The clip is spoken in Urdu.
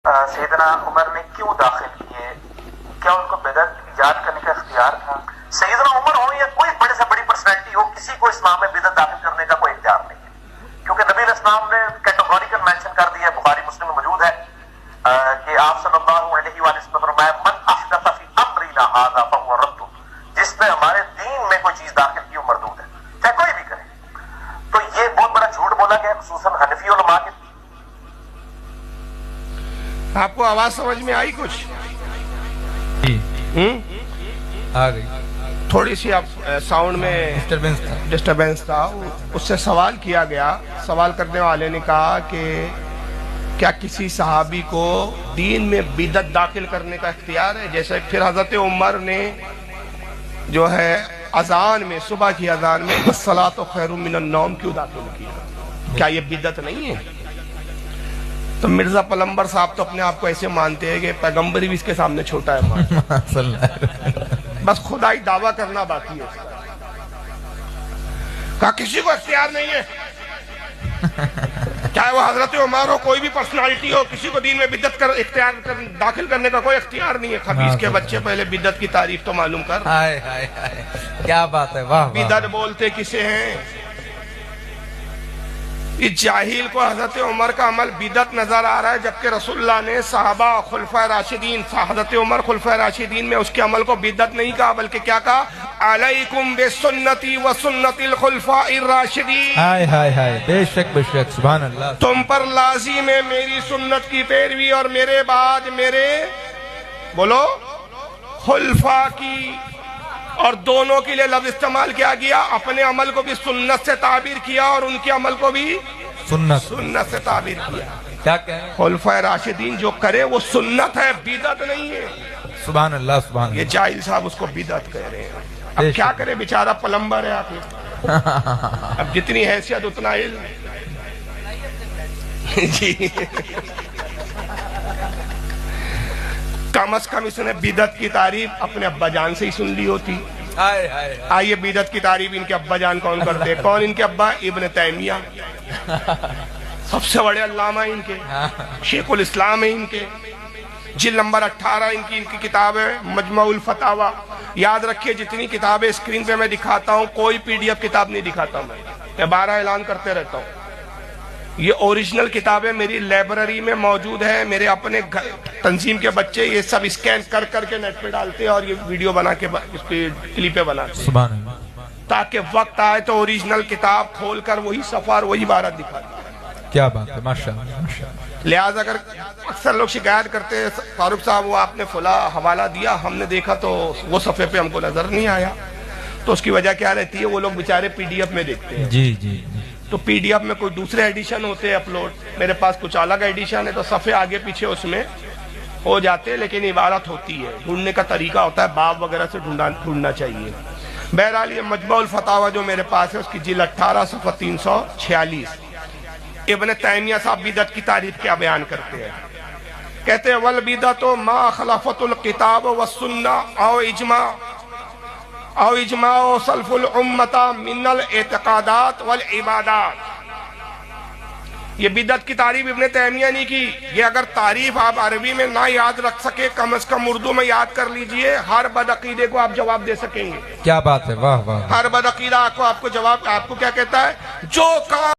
سیدنا عمر نے کیوں داخل کیے؟ کیا ان کو بدعت ایجاد کرنے کا اختیار تھا؟ سیدنا عمر ہو یا کوئی بڑے سے بڑی پرسنالٹی ہو، کسی کو اسلام میں بدعت داخل کرنے کا کوئی اختیار نہیں ہے، کیونکہ نبی علیہ السلام نے کیٹیگوریکل مینشن کر دیا، بخاری مسلم میں موجود ہے کہ آپ صلی اللہ علیہ وآلہ وسلم نے فرمایا من احدث فی امرنا ھذا فہو رد، جس نے ہمارے دین میں کوئی چیز داخل کی وہ مردود ہے، چاہے کوئی بھی کرے۔ تو یہ بہت بڑا جھوٹ بولا گیا خصوصاً حنفی علماء کے۔ آپ کو آواز سمجھ میں آئی کچھ؟ آ گئی، تھوڑی سی آپ ساؤنڈ میں ڈسٹربنس تھا۔ اس سے سوال کیا گیا، سوال کرنے والے نے کہا کہ کیا کسی صحابی کو دین میں بدعت داخل کرنے کا اختیار ہے؟ جیسے پھر حضرت عمر نے جو ہے اذان میں، صبح کی اذان میں الصلاۃ خیر من النوم کیوں داخل کیا؟ کیا یہ بدعت نہیں ہے؟ تو مرزا پلمبر صاحب تو اپنے آپ کو ایسے مانتے ہیں کہ پیغمبر بھی اس کے سامنے چھوٹا ہے، بس خدائی دعویٰ کرنا باقی ہے۔ کہا کسی کو اختیار نہیں ہے، چاہے وہ حضرت عمر ہو، کوئی بھی پرسنالٹی ہو، کسی کو دین میں بدعت داخل کرنے کا کوئی اختیار نہیں ہے۔ خبیث کے بچے پہلے بدعت کی تعریف تو معلوم کر۔ کیا بات ہے، واہ! بدعت بولتے کسے ہیں؟ اس جاہل کو حضرت عمر کا عمل بدعت نظر آ رہا ہے، جبکہ رسول اللہ نے صحابہ خلفائے راشدین، حضرت عمر خلفائے راشدین میں اس کے عمل کو بدعت نہیں کہا، بلکہ کیا کہا؟ علیکم بسنتی و سنت الخلفاء الراشدین، ہائے ہائے ہائے، بے شک بے شک، سبحان اللہ۔ تم پر لازم ہے میری سنت کی پیروی اور میرے بعد میرے بولو خلفاء کی، اور دونوں کے لیے لفظ استعمال کیا گیا، اپنے عمل کو بھی سنت سے تعبیر کیا اور ان کے عمل کو بھی سنت سے تعبیر کیا۔ کیا کہیں؟ خلفائے راشدین جو کرے وہ سنت ہے، بدعت نہیں ہے۔ سبحان اللہ، سبحان اللہ۔ یہ جاہل صاحب اس کو بدعت کہہ رہے ہیں۔ اب کیا کرے، بیچارہ پلمبر ہے آپ، اب جتنی حیثیت اتنا علم جی۔ کم از کم اس نے بدعت کی تعریف اپنے ابا جان سے ہی سن لی ہوتی۔ آئیے بدعت کی تعریف ان کے ابا جان کون کرتے ہیں؟ کون ان کے ابا؟ ابن تیمیہ، سب سے بڑے علامہ ان کے، شیخ الاسلام ہے ان کے، جلد نمبر 18 ان کی کتاب ہے مجمع الفتاوی۔ یاد رکھیے جتنی کتابیں اسکرین پہ میں دکھاتا ہوں کوئی پی ڈی ایف کتاب نہیں دکھاتا میں بارہ اعلان کرتے رہتا ہوں۔ یہ اوریجنل کتابیں میری لائبریری میں موجود ہے، میرے اپنے تنظیم کے بچے یہ سب اسکین کر کر کے نیٹ پہ ڈالتے ہیں اور یہ ویڈیو بنا کے اس پہ کلپیں بناتے ہیں، سبحان اللہ، تاکہ وقت آئے تو اوریجنل کتاب کھول کر وہی صفحہ اور وہی عبارت دکھاتے ہیں۔ کیا بات ہے، ماشاءاللہ ماشاءاللہ۔ لہٰذا اگر اکثر لوگ شکایت کرتے ہیں فاروق صاحب وہ آپ نے فلاں حوالہ دیا، ہم نے دیکھا تو وہ صفحے پہ ہم کو نظر نہیں آیا، تو اس کی وجہ کیا رہتی ہے؟ وہ لوگ بیچارے پی ڈی ایف میں دیکھتے ہیں، جی جی، تو پی ڈی ایف میں کوئی دوسرے ایڈیشن ہوتے ہیں اپلوڈ، میرے پاس کچھ الگ ایڈیشن ہے تو صفحے آگے پیچھے اس میں ہو جاتے ہیں، لیکن عبارت ہوتی ہے، ڈھونڈنے کا طریقہ ہوتا ہے، باب وغیرہ سے ڈھونڈنا چاہیے۔ بہرحال یہ مجمع الفتاوی جو میرے پاس ہے اس کی جلد 18 صفحہ 346، ابن تیمیہ صاحب بدعت کی تعریف کیا بیان کرتے ہیں؟ کہتے ہیں والبدعۃ ما خلفت الکتاب والسنہ او اجماع سلف الامت من الاعتقادات والعبادات۔ یہ بدعت کی تعریف ابن تیمیہ نہیں کی، یہ اگر تعریف آپ عربی میں نہ یاد رکھ سکے کم از کم اردو میں یاد کر لیجئے، ہر بدعقیدے کو آپ جواب دے سکیں گے۔ کیا بات ہے، واہ واہ! ہر بدعقیدہ آپ کو جواب، آپ کو کیا کہتا ہے؟ جو کام